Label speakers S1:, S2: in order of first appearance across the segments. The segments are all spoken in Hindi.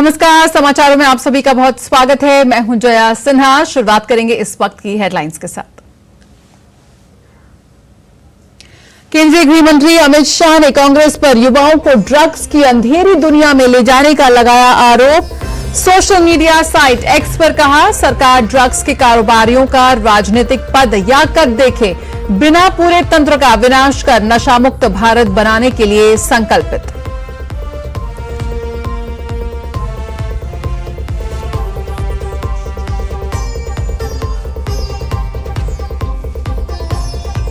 S1: नमस्कार, समाचारों में आप सभी का बहुत स्वागत है। मैं हूं जया सिन्हा। शुरुआत करेंगे इस वक्त की हेडलाइंस के साथ। केंद्रीय गृह मंत्री अमित शाह ने कांग्रेस पर युवाओं को ड्रग्स की अंधेरी दुनिया में ले जाने का लगाया आरोप। सोशल मीडिया साइट एक्स पर कहा, सरकार ड्रग्स के कारोबारियों का राजनीतिक पद या कद देखे, बिना पूरे तंत्र का विनाश कर नशामुक्त भारत बनाने के लिए संकल्पित।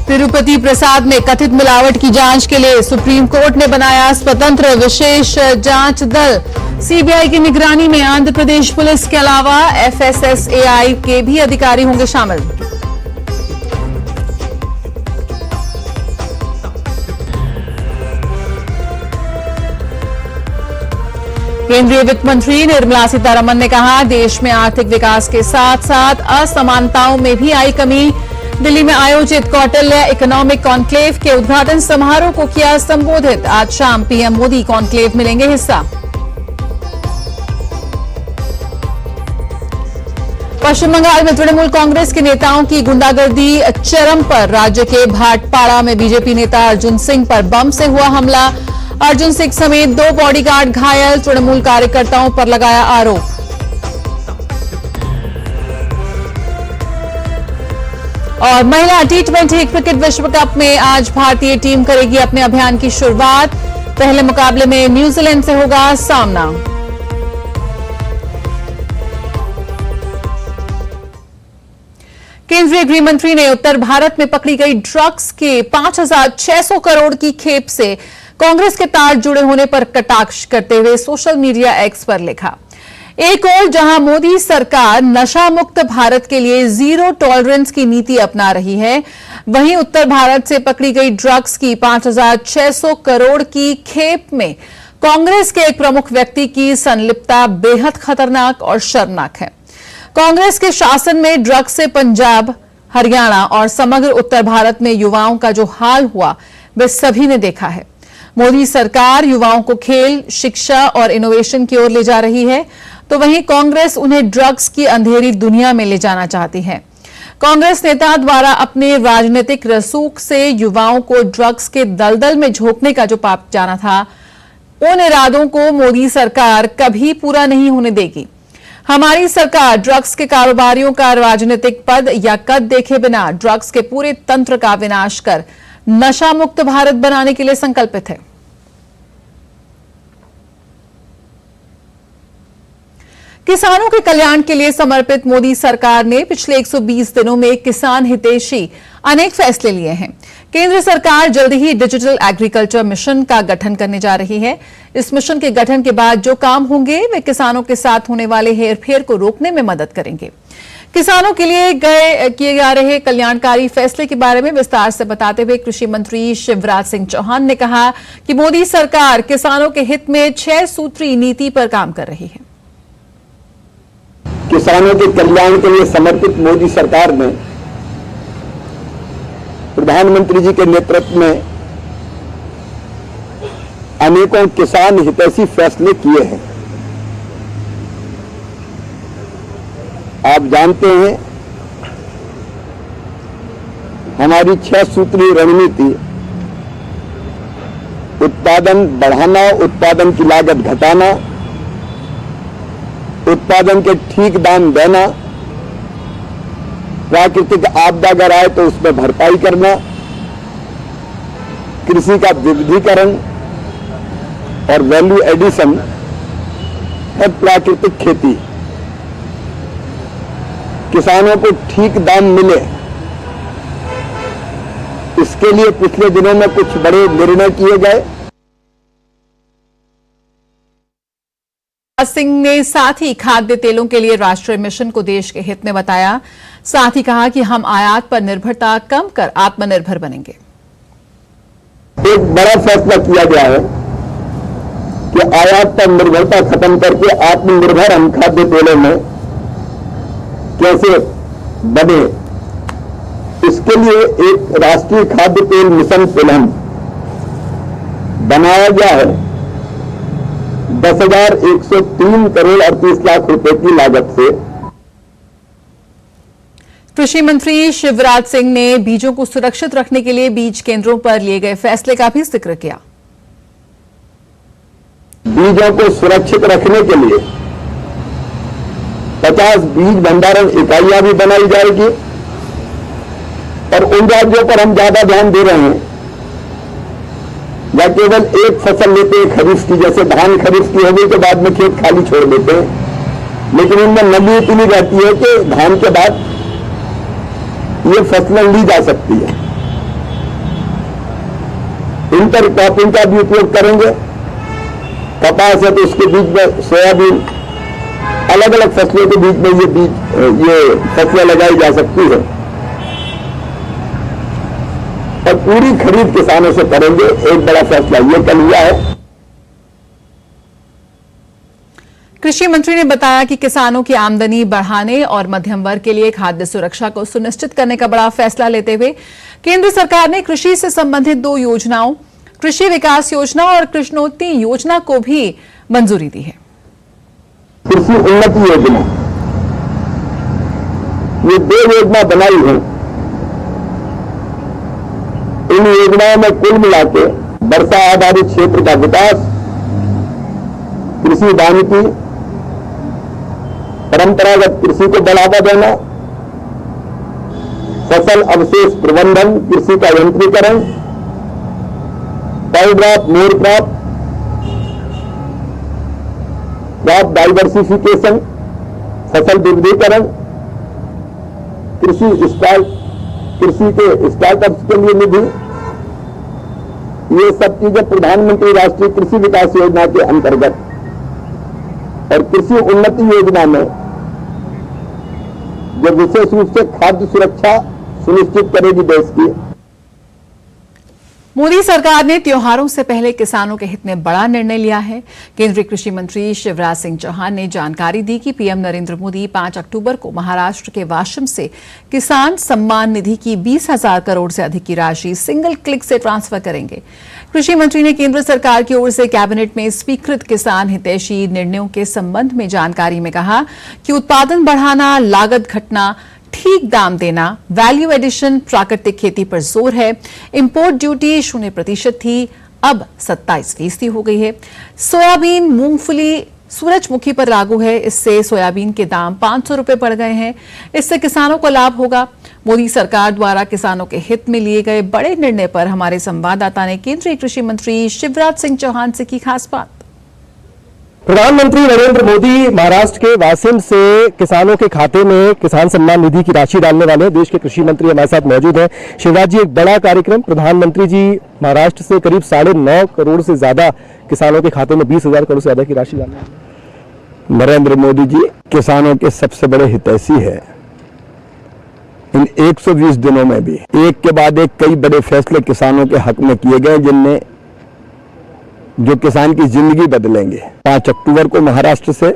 S1: तिरुपति प्रसाद में कथित मिलावट की जांच के लिए सुप्रीम कोर्ट ने बनाया स्वतंत्र विशेष जांच दल। सीबीआई की निगरानी में आंध्र प्रदेश पुलिस के अलावा एफएसएसएआई के भी अधिकारी होंगे शामिल। केंद्रीय वित्त मंत्री निर्मला सीतारमण ने कहा, देश में आर्थिक विकास के साथ साथ असमानताओं में भी आई कमी। दिल्ली में आयोजित कौटिल्य इकोनॉमिक कॉन्क्लेव के उद्घाटन समारोह को किया संबोधित। आज शाम पीएम मोदी कॉन्क्लेव में लेंगे हिस्सा। पश्चिम बंगाल में तृणमूल कांग्रेस के नेताओं की गुंडागर्दी चरम पर। राज्य के भाटपाड़ा में बीजेपी नेता अर्जुन सिंह पर बम से हुआ हमला। अर्जुन सिंह समेत 2 बॉडीगार्ड घायल। तृणमूल कार्यकर्ताओं पर लगाया आरोप। और महिला टी20 क्रिकेट विश्व कप में आज भारतीय टीम करेगी अपने अभियान की शुरुआत। पहले मुकाबले में न्यूजीलैंड से होगा सामना। केंद्रीय गृह मंत्री ने उत्तर भारत में पकड़ी गई ड्रग्स के 5,600 करोड़ की खेप से कांग्रेस के तार जुड़े होने पर कटाक्ष करते हुए सोशल मीडिया एक्स पर लिखा, एक ओर जहां मोदी सरकार नशा मुक्त भारत के लिए जीरो टॉलरेंस की नीति अपना रही है, वहीं उत्तर भारत से पकड़ी गई ड्रग्स की 5,600 करोड़ की खेप में कांग्रेस के एक प्रमुख व्यक्ति की संलिप्तता बेहद खतरनाक और शर्मनाक है। कांग्रेस के शासन में ड्रग्स से पंजाब, हरियाणा और समग्र उत्तर भारत में युवाओं का जो हाल हुआ वह सभी ने देखा है। मोदी सरकार युवाओं को खेल, शिक्षा और इनोवेशन की ओर ले जा रही है, तो वहीं कांग्रेस उन्हें ड्रग्स की अंधेरी दुनिया में ले जाना चाहती है। कांग्रेस नेता द्वारा अपने राजनीतिक रसूख से युवाओं को ड्रग्स के दलदल में झोंकने का जो पाप जाना था, उन इरादों को मोदी सरकार कभी पूरा नहीं होने देगी। हमारी सरकार ड्रग्स के कारोबारियों का राजनीतिक पद या कद देखे बिना ड्रग्स के पूरे तंत्र का विनाश कर नशा मुक्त भारत बनाने के लिए संकल्पित है। किसानों के कल्याण के लिए समर्पित मोदी सरकार ने पिछले 120 दिनों में किसान हितैषी अनेक फैसले लिए हैं। केंद्र सरकार जल्द ही डिजिटल एग्रीकल्चर मिशन का गठन करने जा रही है। इस मिशन के गठन के बाद जो काम होंगे वे किसानों के साथ होने वाले हेरफेर को रोकने में मदद करेंगे। किसानों के लिए किए जा रहे कल्याणकारी फैसले के बारे में विस्तार से बताते हुए कृषि मंत्री शिवराज सिंह चौहान ने कहा कि मोदी सरकार किसानों के हित में 6 सूत्री नीति पर काम कर रही है।
S2: किसानों के कल्याण के लिए समर्पित मोदी सरकार ने प्रधानमंत्री जी के नेतृत्व में अनेकों किसान हितैषी फैसले किए हैं। आप जानते हैं, हमारी 6 सूत्रीय रणनीति उत्पादन बढ़ाना, उत्पादन की लागत घटाना, उत्पादन के ठीक दाम देना, प्राकृतिक आपदा अगर आए तो उसमें भरपाई करना, कृषि का विविधीकरण और वैल्यू एडिशन है प्राकृतिक खेती। किसानों को ठीक दाम मिले, इसके लिए पिछले दिनों में कुछ बड़े निर्णय किए गए।
S1: सिंह ने साथ ही खाद्य तेलों के लिए राष्ट्रीय मिशन को देश के हित में बताया। साथ ही कहा कि हम आयात पर निर्भरता कम कर आत्मनिर्भर बनेंगे।
S2: एक बड़ा फैसला किया गया है कि आयात पर निर्भरता खत्म करके आत्मनिर्भर हम खाद्य तेलों में कैसे बने, इसके लिए एक राष्ट्रीय खाद्य तेल मिशन प्लान बनाया गया है, 10,103 करोड़ 38 लाख रुपए की लागत से।
S1: कृषि मंत्री शिवराज सिंह ने बीजों को सुरक्षित रखने के लिए बीज केंद्रों पर लिए गए फैसले का भी जिक्र किया।
S2: बीजों को सुरक्षित रखने के लिए 50 बीज भंडारण इकाइयां भी बनाई जाएगी और उन राज्यों पर हम ज्यादा ध्यान दे रहे हैं या केवल एक फसल लेते हैं खरीफ की, जैसे धान खरीफ की होने के बाद में खेत खाली छोड़ देते हैं, लेकिन इनमें नमी इतनी रहती है कि धान के बाद ये फसलें ली जा सकती है। इंटर क्रॉपिंग का भी उपयोग करेंगे। कपास है तो उसके बीच में सोयाबीन, अलग अलग फसलों के बीच में ये फसलें लगाई जा सकती है और पूरी खरीद किसानों से करेंगे। एक बड़ा फैसला ये कल हुआ है।
S1: कृषि मंत्री ने बताया कि किसानों की आमदनी बढ़ाने और मध्यम वर्ग के लिए खाद्य सुरक्षा को सुनिश्चित करने का बड़ा फैसला लेते हुए केंद्र सरकार ने कृषि से संबंधित 2 योजनाओं, कृषि विकास योजना और कृष्णोन्नति योजना को भी मंजूरी दी है।
S2: कृषि उन्नति योजना, ये 2 योजना बनाई है। इन योजनाओं में कुल मिलाके वर्षा आधारित क्षेत्र का विकास, कृषि वानिकी, परंपरागत कृषि को बढ़ावा देना, फसल अवशेष प्रबंधन, कृषि का यंत्रीकरण, कॉल crop, more crop, crop diversification, फसल विविधीकरण, कृषि के स्टार्टअप्स के लिए निधि, ये सब चीजें प्रधानमंत्री राष्ट्रीय कृषि विकास योजना के अंतर्गत और कृषि उन्नति योजना में जो विशेष रूप से खाद्य सुरक्षा सुनिश्चित करेगी देश की।
S1: मोदी सरकार ने त्योहारों से पहले किसानों के हित में बड़ा निर्णय लिया है। केंद्रीय कृषि मंत्री शिवराज सिंह चौहान ने जानकारी दी कि पीएम नरेंद्र मोदी 5 अक्टूबर को महाराष्ट्र के वाशिम से किसान सम्मान निधि की 20,000 करोड़ से अधिक की राशि सिंगल क्लिक से ट्रांसफर करेंगे। कृषि मंत्री ने केंद्र सरकार की ओर से कैबिनेट में स्वीकृत किसान हितैषी निर्णयों के संबंध में जानकारी में कहा कि उत्पादन बढ़ाना, लागत घटना, ठीक दाम देना, वैल्यू एडिशन, प्राकृतिक खेती पर जोर है। इंपोर्ट ड्यूटी 0% थी, अब 27% हो गई है। सोयाबीन, मूंगफली, सूरजमुखी पर लागू है। इससे सोयाबीन के दाम 500 रुपए बढ़ गए हैं। इससे किसानों को लाभ होगा। मोदी सरकार द्वारा किसानों के हित में लिए गए बड़े निर्णय पर हमारे संवाददाता ने केंद्रीय कृषि मंत्री शिवराज सिंह चौहान से की खास बात।
S3: प्रधानमंत्री नरेंद्र मोदी महाराष्ट्र के वाशिम से किसानों के खाते में किसान सम्मान निधि की राशि डालने वाले हैं। देश के कृषि मंत्री हमारे साथ मौजूद हैं। शिवराज जी, एक बड़ा कार्यक्रम, प्रधानमंत्री जी महाराष्ट्र से करीब 9.5 करोड़ से ज्यादा किसानों के खाते में 20,000 करोड़ से ज्यादा की राशि डालने।
S2: नरेंद्र मोदी जी किसानों के सबसे बड़े हितैषी है। इन 120 दिनों में भी एक के बाद एक कई बड़े फैसले किसानों के हक में किए गए, जिनमें जो किसान की जिंदगी बदलेंगे। 5 अक्टूबर को महाराष्ट्र से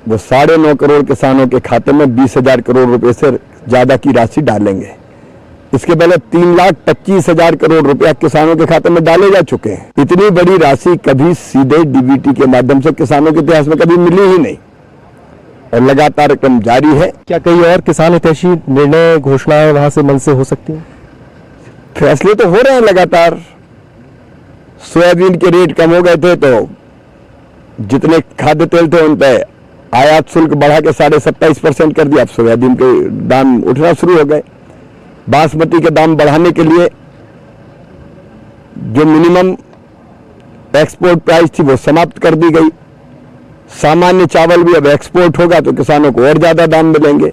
S2: वो 9.5 करोड़ किसानों के खाते में 20,000 करोड़ रुपए से ज्यादा की राशि डालेंगे। इसके पहले 3,25,000 करोड़ रुपया किसानों के खाते में डाले जा चुके हैं। इतनी बड़ी राशि कभी सीधे डीबीटी के माध्यम से किसानों के इतिहास में कभी मिली ही नहीं और लगातार क्रम जारी है।
S3: क्या कई और किसान हितैषी निर्णय, घोषणाएं वहां से मन से हो सकती हैं?
S2: फैसले तो हो रहे हैं लगातार। सोयाबीन के रेट कम हो गए थे तो जितने खाद्य तेल थे उन पे आयात शुल्क बढ़ा के 27.5% कर दिया। अब सोयाबीन के दाम उठना शुरू हो गए। बासमती के दाम बढ़ाने के लिए जो मिनिमम एक्सपोर्ट प्राइस थी वो समाप्त कर दी गई। सामान्य चावल भी अब एक्सपोर्ट होगा तो किसानों को और ज्यादा दाम मिलेंगे।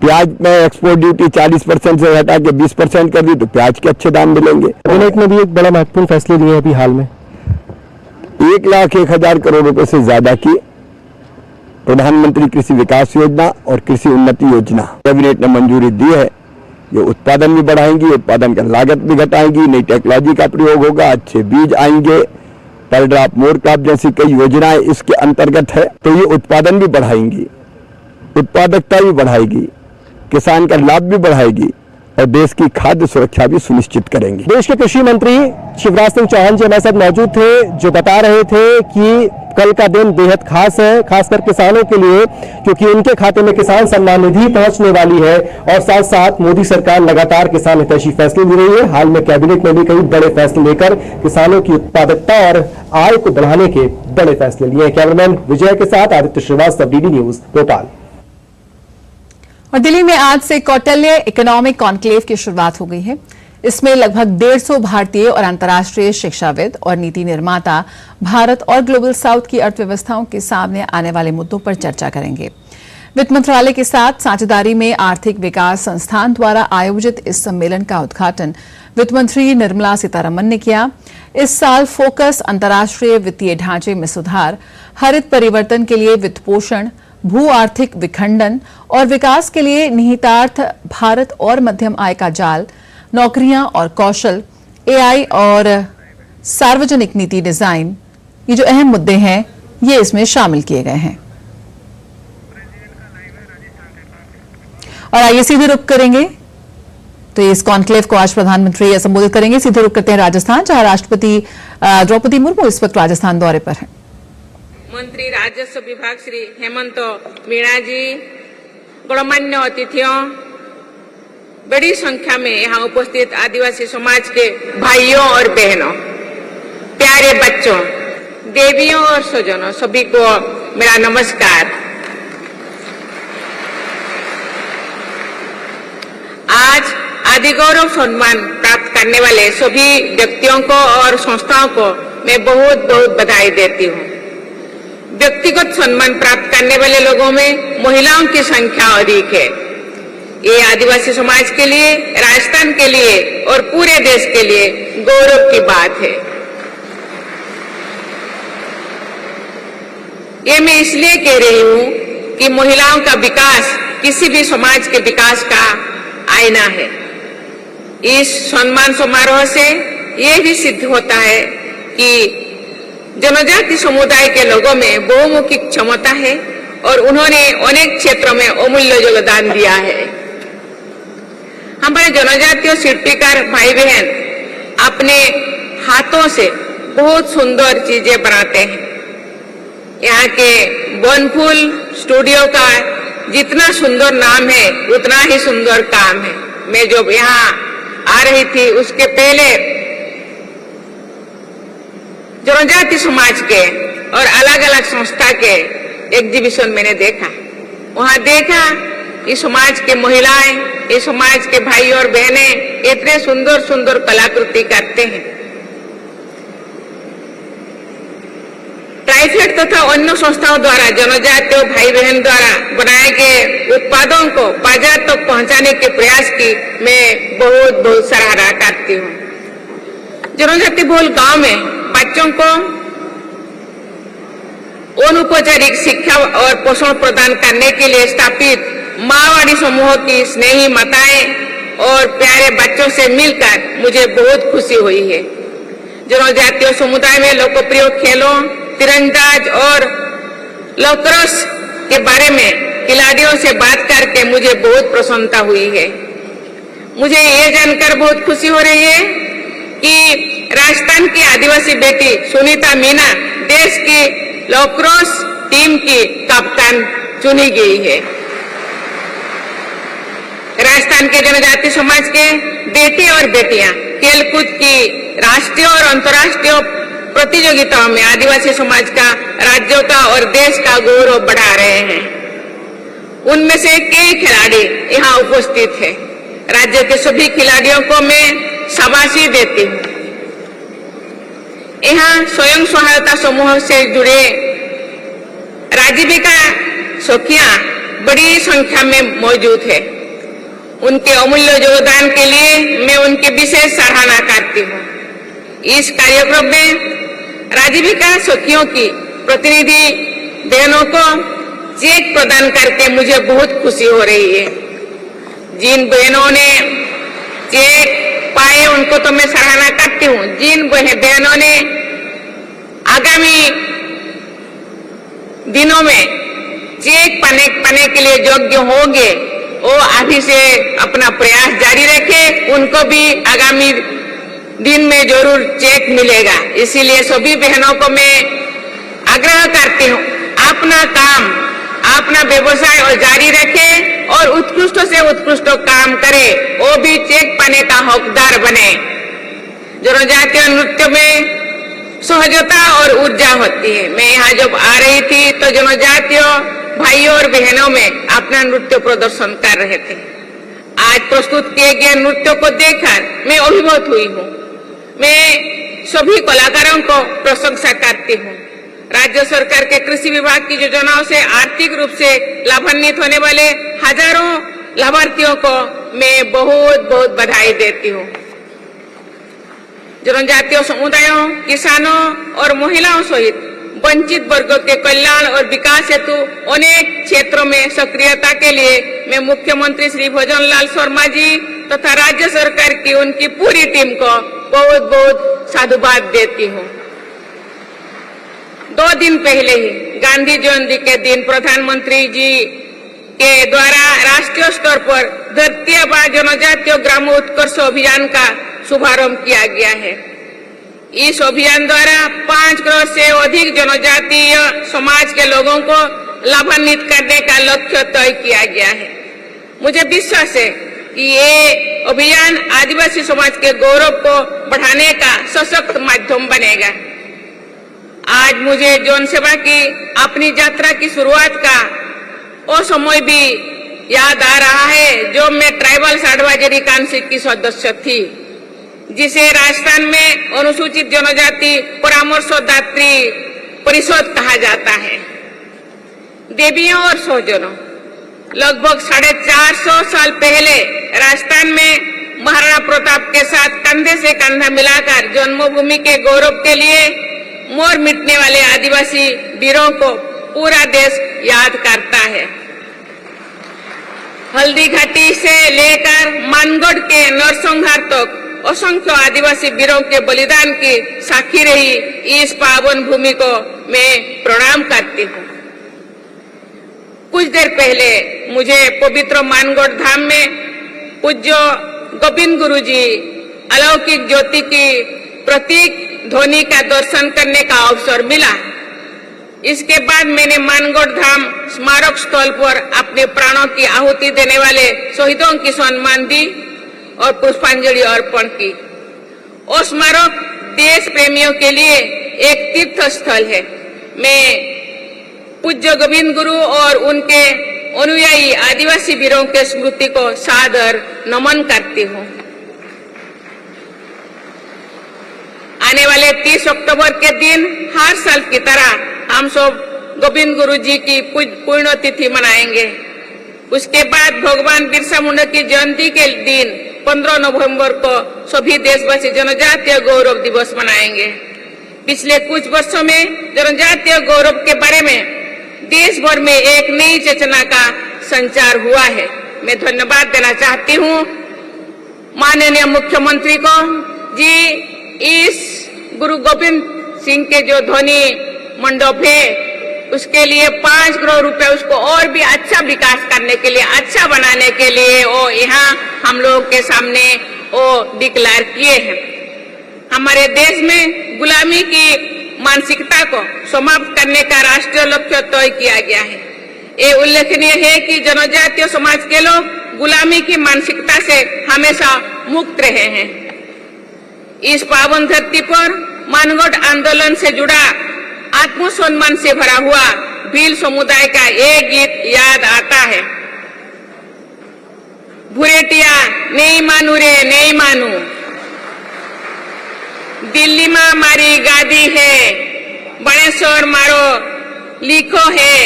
S2: प्याज में एक्सपोर्ट ड्यूटी 40% से हटा के 20% कर दी तो प्याज के अच्छे दाम मिलेंगे।
S3: कैबिनेट में भी एक बड़ा महत्वपूर्ण फैसले लिए अभी हाल में।
S2: 1,01,000 करोड़ रुपए से ज्यादा की प्रधानमंत्री कृषि विकास योजना और कृषि उन्नति योजना कैबिनेट ने मंजूरी दी है। ये उत्पादन भी बढ़ाएंगी, उत्पादन का लागत भी घटाएंगी, नई टेक्नोलॉजी का प्रयोग होगा, अच्छे बीज आएंगे, पर ड्रॉप मोर क्रॉप जैसी कई योजनाएं इसके अंतर्गत है। तो ये उत्पादन भी बढ़ाएंगी, उत्पादकता भी बढ़ाएगी, किसान का लाभ भी बढ़ाएगी और देश की खाद्य सुरक्षा भी सुनिश्चित करेंगे।
S3: देश के कृषि मंत्री शिवराज सिंह चौहान जी हमारे साथ मौजूद थे, जो बता रहे थे कि कल का दिन बेहद खास है, खासकर किसानों के लिए, क्योंकि उनके खाते में किसान सम्मान निधि पहुंचने वाली है और साथ साथ मोदी सरकार लगातार किसान हितैषी फैसले ले रही है। हाल में कैबिनेट में भी कई बड़े फैसले लेकर किसानों की उत्पादकता और आय को बढ़ाने के बड़े फैसले लिए। कैमरामैन विजय के साथ आदित्य श्रीवास्तव, डीडी न्यूज, भोपाल।
S1: और दिल्ली में आज से कौटिल्य इकोनॉमिक कॉन्क्लेव की शुरुआत हो गई है। इसमें लगभग 150 भारतीय और अंतर्राष्ट्रीय शिक्षाविद और नीति निर्माता भारत और ग्लोबल साउथ की अर्थव्यवस्थाओं के सामने आने वाले मुद्दों पर चर्चा करेंगे। वित्त मंत्रालय के साथ साझेदारी में आर्थिक विकास संस्थान द्वारा आयोजित इस सम्मेलन का उद्घाटन वित्त मंत्री निर्मला सीतारमण ने किया। इस साल फोकस अंतर्राष्ट्रीय वित्तीय ढांचे में सुधार, हरित परिवर्तन के लिए वित्त पोषण, भू आर्थिक विखंडन और विकास के लिए निहितार्थ भारत और मध्यम आय का जाल, नौकरियां और कौशल, एआई और सार्वजनिक नीति डिजाइन, ये जो अहम मुद्दे हैं ये इसमें शामिल किए गए हैं। और आइए सीधे रुख करेंगे, तो इस कॉन्क्लेव को आज प्रधानमंत्री संबोधित करेंगे। सीधे रुख करते हैं राजस्थान, जहां राष्ट्रपति द्रौपदी मुर्मू इस वक्त राजस्थान दौरे पर हैं।
S4: मंत्री राजस्व विभाग श्री हेमंत मीणा जी, गणमान्य अतिथियों, बड़ी संख्या में यहाँ उपस्थित आदिवासी समाज के भाइयों और बहनों, प्यारे बच्चों, देवियों और स्वजनों, सभी को मेरा नमस्कार। आज आदि गौरव सम्मान प्राप्त करने वाले सभी व्यक्तियों को और संस्थाओं को मैं बहुत बहुत बधाई देती हूँ। व्यक्तिगत सम्मान प्राप्त करने वाले लोगों में महिलाओं की संख्या अधिक है। ये आदिवासी समाज के लिए, राजस्थान के लिए और पूरे देश के लिए गौरव की बात है। ये मैं इसलिए कह रही हूँ कि महिलाओं का विकास किसी भी समाज के विकास का आईना है। इस सम्मान समारोह से ये भी सिद्ध होता है कि जनजाति समुदाय के लोगों में बहुमुखी क्षमता है और उन्होंने अनेक क्षेत्रों में अमूल्य योगदान दिया है। हमारे जनजातीय शिल्पीकार भाई बहन अपने हाथों से बहुत सुंदर चीजें बनाते हैं। यहाँ के बनफूल स्टूडियो का जितना सुंदर नाम है उतना ही सुंदर काम है। मैं जब यहाँ आ रही थी उसके पहले जनजाति समाज के और अलग अलग संस्था के एग्जीबिशन मैंने देखा। वहाँ देखा कि समाज के महिलाएं, इस समाज के भाई और बहनें इतने सुंदर सुंदर कलाकृति करते हैं। ट्राइफेड तथा अन्य संस्थाओं द्वारा जनजातीय भाई बहन द्वारा बनाए गए उत्पादों को बाजार तक पहुंचाने के प्रयास की मैं बहुत बहुत सराहना करती हूँ। जनजाति बहुल गांव में बच्चों को अनौपचारिक शिक्षा और पोषण प्रदान करने के लिए स्थापित मारवाड़ी समूह की स्नेही माताएं और प्यारे बच्चों से मिलकर मुझे बहुत खुशी हुई है। जनजातीय समुदाय में लोकप्रिय खेलों, तीरंदाज और लैक्रोस के बारे में खिलाड़ियों से बात करके मुझे बहुत प्रसन्नता हुई है। मुझे ये जानकर बहुत खुशी हो रही है कि राजस्थान की आदिवासी बेटी सुनीता मीना देश की लैक्रोस टीम की कप्तान चुनी गई है। राजस्थान के जनजाति समाज के बेटे और बेटियां खेलकूद की राष्ट्रीय और अंतर्राष्ट्रीय प्रतियोगिताओं में आदिवासी समाज का, राज्यों का और देश का गौरव बढ़ा रहे हैं। उनमें से कई खिलाड़ी यहाँ उपस्थित हैं। राज्य के सभी खिलाड़ियों को मैं शाबाशी देती हूँ। यहाँ स्वयं सहायता समूह से जुड़े राजीविका सखियां बड़ी संख्या में मौजूद है। उनके अमूल्य योगदान के लिए मैं उनकी विशेष सराहना करती हूँ। इस कार्यक्रम में राजीविका सखियों की प्रतिनिधि बहनों को चेक प्रदान करके मुझे बहुत खुशी हो रही है। जिन बहनों ने चेक पाए उनको तो मैं सराहना करती हूँ। जिन बहनों ने आगामी दिनों में चेक पाने के लिए योग्य होंगे वो अभी से अपना प्रयास जारी रखे, उनको भी आगामी दिन में जरूर चेक मिलेगा। इसीलिए सभी बहनों को मैं आग्रह करती हूँ, अपना काम, अपना व्यवसाय और जारी रखें और उत्कृष्ट से उत्कृष्ट काम करें, वो भी चेक पाने का हकदार बने। जनजातीय नृत्य में सहजता और ऊर्जा होती है। मैं यहाँ जब आ रही थी तो जनजातीय भाइयों और बहनों में अपना नृत्य प्रदर्शन कर रहे थे। आज प्रस्तुत किए गए नृत्य को देखकर मैं अभिभूत हुई हूँ। मैं सभी कलाकारों को प्रशंसा करती हूँ। राज्य सरकार के कृषि विभाग की योजनाओं से आर्थिक रूप से लाभान्वित होने वाले हजारों लाभार्थियों को मैं बहुत बहुत बधाई देती हूँ। जनजातीय समुदायों, किसानों और महिलाओं सहित वंचित वर्गों के कल्याण और विकास हेतु अनेक क्षेत्रों में सक्रियता के लिए मैं मुख्यमंत्री श्री भजन लाल शर्मा जी तथा राज्य सरकार की उनकी पूरी टीम को बहुत बहुत साधुवाद देती हूँ। 2 दिन पहले ही गांधी जयंती के दिन प्रधानमंत्री जी के द्वारा राष्ट्रीय स्तर पर धरती आबा जनजातीय ग्राम उत्कर्ष अभियान का शुभारंभ किया गया है। इस अभियान द्वारा 5 करोड़ से अधिक जनजातीय समाज के लोगों को लाभान्वित करने का लक्ष्य तय किया गया है। मुझे विश्वास है कि ये अभियान आदिवासी समाज के गौरव को बढ़ाने का सशक्त माध्यम बनेगा। आज मुझे जन सेवा की अपनी यात्रा की शुरुआत का वो समय भी याद आ रहा है जो मैं ट्राइबल एडवाइजरी काउंसिल की सदस्य थी, जिसे राजस्थान में अनुसूचित जनजाति परामर्शदात्री परिषद कहा जाता है। देवियों और स्वजनों, लगभग 450 साल पहले राजस्थान में महाराणा प्रताप के साथ कंधे से कंधा मिलाकर जन्मभूमि के गौरव के लिए मोर मिटने वाले आदिवासी वीरों को पूरा देश याद करता है। हल्दी घाटी से लेकर मानगढ़ के नरसंहार तक असंख्य आदिवासी वीरों के बलिदान की साक्षी रही इस पावन भूमि को मैं प्रणाम करती हूँ। कुछ देर पहले मुझे पवित्र मानगढ़ धाम में पूज्य गोविंद गुरु जी अलौकिक ज्योति की प्रतीक ध्वनि का दर्शन करने का अवसर मिला। इसके बाद मैंने मानगढ़ धाम स्मारक स्थल पर अपने प्राणों की आहुति देने वाले शहीदों की सम्मान दी और पुष्पांजलि अर्पण की। वो स्मारक देश प्रेमियों के लिए एक तीर्थ स्थल है। मैं पूज्य गोविंद गुरु और उनके अनुयायी आदिवासी वीरों के स्मृति को सादर नमन करती हूँ। आने वाले 30 अक्टूबर के दिन हर साल की तरह हम सब गोविंद गुरु जी की पुण्य तिथि मनाएंगे। उसके बाद भगवान बिरसा मुंडा की जयंती के दिन 15 नवंबर को सभी देशवासी जनजातीय गौरव दिवस मनाएंगे। पिछले कुछ वर्षों में जनजातीय गौरव के बारे में देश भर में एक नई चेतना का संचार हुआ है। मैं धन्यवाद देना चाहती हूँ माननीय मुख्यमंत्री को जी। इस गुरु गोविंद सिंह के जो ध्वनि मंडप है उसके लिए 5 करोड़ रुपए उसको और भी अच्छा विकास करने के लिए, अच्छा बनाने के लिए वो यहाँ हम लोगों के सामने वो डिक्लेयर किए हैं। हमारे देश में गुलामी की मानसिकता को समाप्त करने का राष्ट्रीय लक्ष्य तय किया गया है। ये उल्लेखनीय है कि जनजातीय समाज के लोग गुलामी की मानसिकता से हमेशा मुक्त रहे हैं। इस पावन धरती पर मानगढ़ आंदोलन से जुड़ा आत्मसम्मान से भरा हुआ भील समुदाय का एक गीत याद आता है। भुरेटिया नहीं मानू रे नहीं मानू, दिल्ली में मारी गादी है, बड़ेश्वर मारो लिखो है,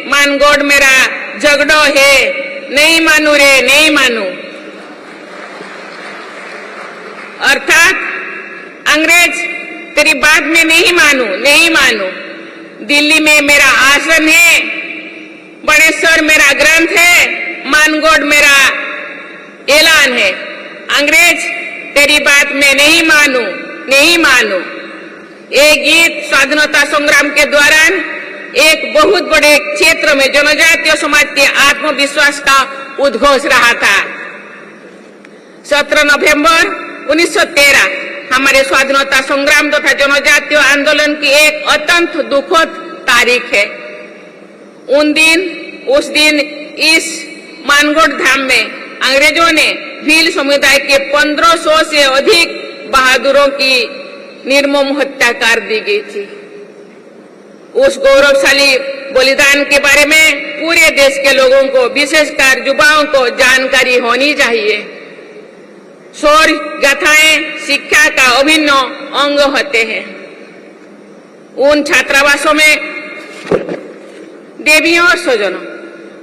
S4: मानगढ़ मेरा झगड़ो है, नहीं मानू रे नहीं मानू। अर्थात अंग्रेज तेरी बात में नहीं मानू नहीं मानू, दिल्ली में मेरा आसन है, बड़ेश्वर मेरा ग्रंथ है, मानगढ़ मेरा ऐलान है। अंग्रेज तेरी बात में नहीं मानू नहीं मानू। ये गीत स्वाधीनता संग्राम के दौरान एक बहुत बड़े क्षेत्र में जनजातीय समाज के आत्मविश्वास का उद्घोष रहा था। 17 नवंबर 1913 हमारे स्वाधीनता संग्राम तथा जनजातीय आंदोलन की एक अत्यंत दुखद तारीख है। उस दिन इस मानगढ़ धाम में अंग्रेजों ने भील समुदाय के 1500 से अधिक बहादुरों की निर्मम हत्या कर दी गई थी। उस गौरवशाली बलिदान के बारे में पूरे देश के लोगों को, विशेषकर युवाओं को जानकारी होनी चाहिए। शौर्य गाथाएं शिक्षा का अभिन्न अंग होते हैं। उन छात्रावासों में देवियों और स्वजनों,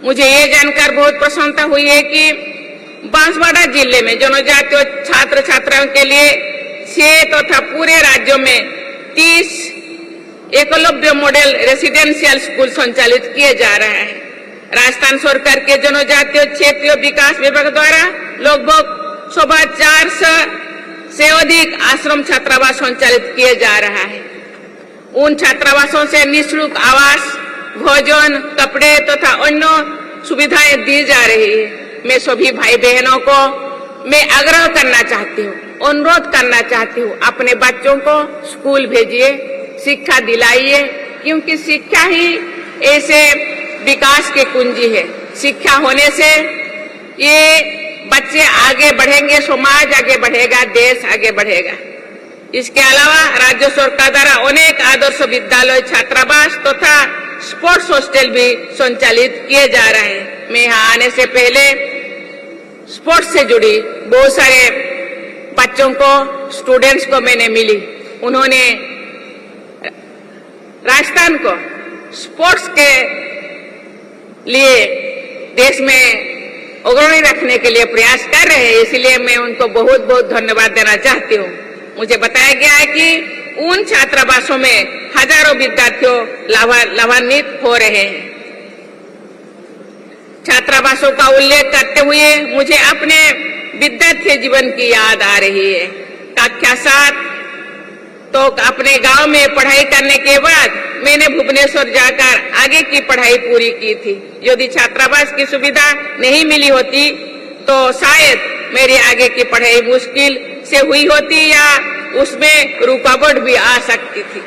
S4: मुझे ये जानकर बहुत प्रसन्नता हुई है कि बांसवाड़ा जिले में जनजातीय छात्र छात्राओं के लिए 6 तथा पूरे राज्यों में 30 एकलव्य मॉडल रेसिडेंशियल स्कूल संचालित किए जा रहे हैं। राजस्थान सरकार के जनजातीय क्षेत्रीय विकास विभाग द्वारा लगभग 450 से अधिक आश्रम छात्रावास संचालित किए जा रहा है। उन छात्रावासों से निःशुल्क आवास, भोजन, कपड़े तथा अन्य सुविधाएं दी जा रही है। मैं सभी भाई बहनों को मैं आग्रह करना चाहती हूँ, अनुरोध करना चाहती हूँ, अपने बच्चों को स्कूल भेजिए, शिक्षा दिलाइए, क्योंकि शिक्षा ही ऐसे विकास की कुंजी है। शिक्षा होने से ये बच्चे आगे बढ़ेंगे, समाज आगे बढ़ेगा, देश आगे बढ़ेगा। इसके अलावा राज्य सरकार द्वारा अनेक आदर्श विद्यालय, छात्रावास तथा स्पोर्ट्स हॉस्टल भी संचालित किए जा रहे हैं। मैं यहाँ आने से पहले स्पोर्ट्स से जुड़ी बहुत सारे बच्चों को, स्टूडेंट्स को मैंने मिली। उन्होंने राजस्थान को स्पोर्ट्स के लिए देश में अग्रणी रखने के लिए प्रयास कर रहे हैं, इसलिए मैं उनको बहुत बहुत धन्यवाद देना चाहती हूँ। मुझे बताया गया है कि उन छात्रावासों में हजारों विद्यार्थियों लाभान्वित हो रहे हैं। छात्रावासों का उल्लेख करते हुए मुझे अपने विद्यार्थी जीवन की याद आ रही है। कक्षा 7 तो अपने गांव में पढ़ाई करने के बाद मैंने भुवनेश्वर जाकर आगे की पढ़ाई पूरी की थी। यदि छात्रावास की सुविधा नहीं मिली होती तो शायद मेरी आगे की पढ़ाई मुश्किल से हुई होती या उसमें रुकावट भी आ सकती थी।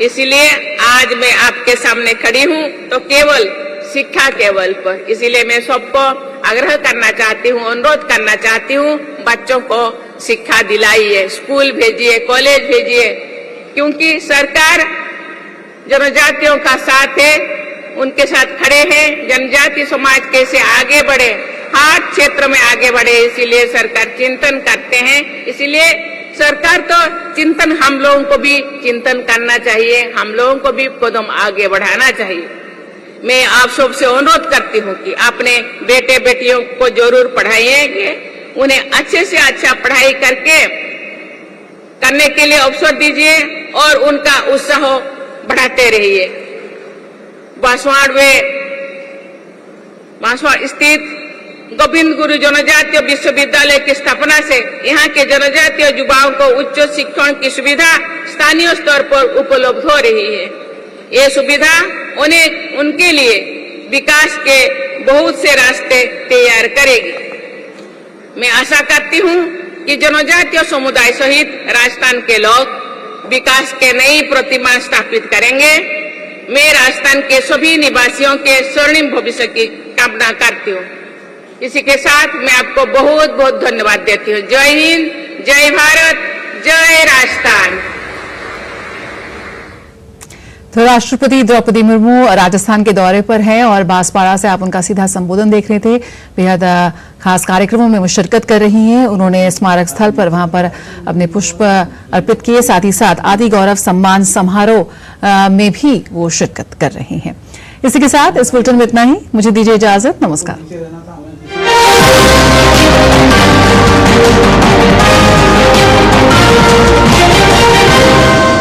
S4: इसलिए आज मैं आपके सामने खड़ी हूँ तो केवल शिक्षा के बल पर। इसीलिए मैं सबको आग्रह करना चाहती हूँ, अनुरोध करना चाहती हूँ, बच्चों को शिक्षा दिलाइए, स्कूल भेजिए, कॉलेज भेजिए, क्योंकि सरकार जनजातियों का साथ है, उनके साथ खड़े हैं। जनजाति समाज कैसे आगे बढ़े, हर क्षेत्र में आगे बढ़े, इसीलिए सरकार चिंतन करते हैं। इसीलिए सरकार तो चिंतन, हम लोगों को भी चिंतन करना चाहिए, हम लोगों को भी कदम आगे बढ़ाना चाहिए। मैं आप सबसे अनुरोध करती हूँ कि अपने बेटे बेटियों को जरूर पढ़ाइए, उन्हें अच्छे से अच्छा पढ़ाई करने के लिए अवसर दीजिए और उनका उत्साह बढ़ाते रहिए। बांसवाड़ा स्थित गोविंद गुरु जनजातीय विश्वविद्यालय की स्थापना से यहाँ के जनजातीय युवाओं को उच्च शिक्षण की सुविधा स्थानीय स्तर पर उपलब्ध हो रही है। ये सुविधा उनके लिए विकास के बहुत से रास्ते तैयार करेगी। मैं आशा करती हूँ कि जनजातीय समुदाय सहित राजस्थान के लोग विकास के नई प्रतिमा स्थापित करेंगे। मैं राजस्थान के सभी निवासियों के स्वर्णिम भविष्य की कामना करती हूँ। इसी के साथ मैं आपको बहुत बहुत धन्यवाद देती हूँ। जय हिंद, जय भारत, जय राजस्थान।
S1: तो राष्ट्रपति द्रौपदी मुर्मू राजस्थान के दौरे पर हैं और बांसवाड़ा से आप उनका सीधा संबोधन देख रहे थे। बेहद खास कार्यक्रमों में वो शिरकत कर रही हैं। उन्होंने स्मारक स्थल पर वहां पर अपने पुष्प अर्पित किए, साथ ही साथ आदि गौरव सम्मान समारोह में भी वो शिरकत कर रही हैं। इसी के साथ इस बुलेटिन में इतना ही। मुझे दीजिए इजाजत। नमस्कार।